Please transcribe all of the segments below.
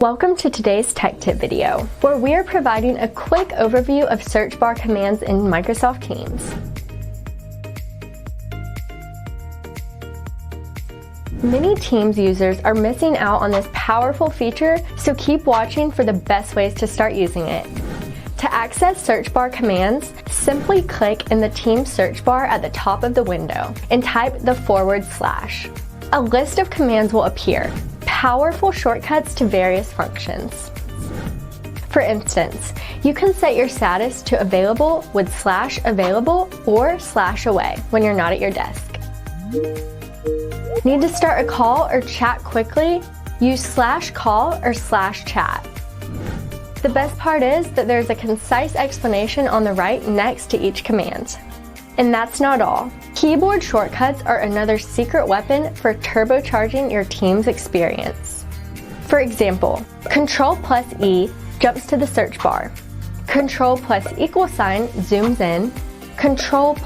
Welcome to today's Tech Tip video, where we are providing a quick overview of search bar commands in Microsoft Teams. Many Teams users are missing out on this powerful feature, so keep watching for the best ways to start using it. To access search bar commands, simply click in the Teams search bar at the top of the window and type the /. A list of commands will appear, powerful shortcuts to various functions. For instance, you can set your status to available with /available or /away when you're not at your desk. Need to start a call or chat quickly? Use /call or /chat. The best part is that there's a concise explanation on the right next to each command. And that's not all. Keyboard shortcuts are another secret weapon for turbocharging your Teams experience. For example, Ctrl+E jumps to the search bar, Ctrl+= zooms in, Ctrl+-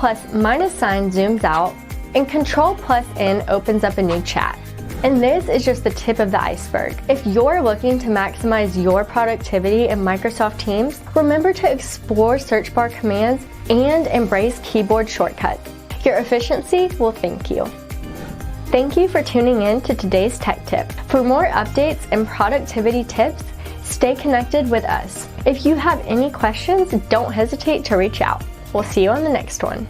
zooms out, and Ctrl+N opens up a new chat. And this is just the tip of the iceberg. If you're looking to maximize your productivity in Microsoft Teams, remember to explore search bar commands and embrace keyboard shortcuts. Your efficiency will thank you. Thank you for tuning in to today's Tech Tip. For more updates and productivity tips, stay connected with us. If you have any questions, don't hesitate to reach out. We'll see you on the next one.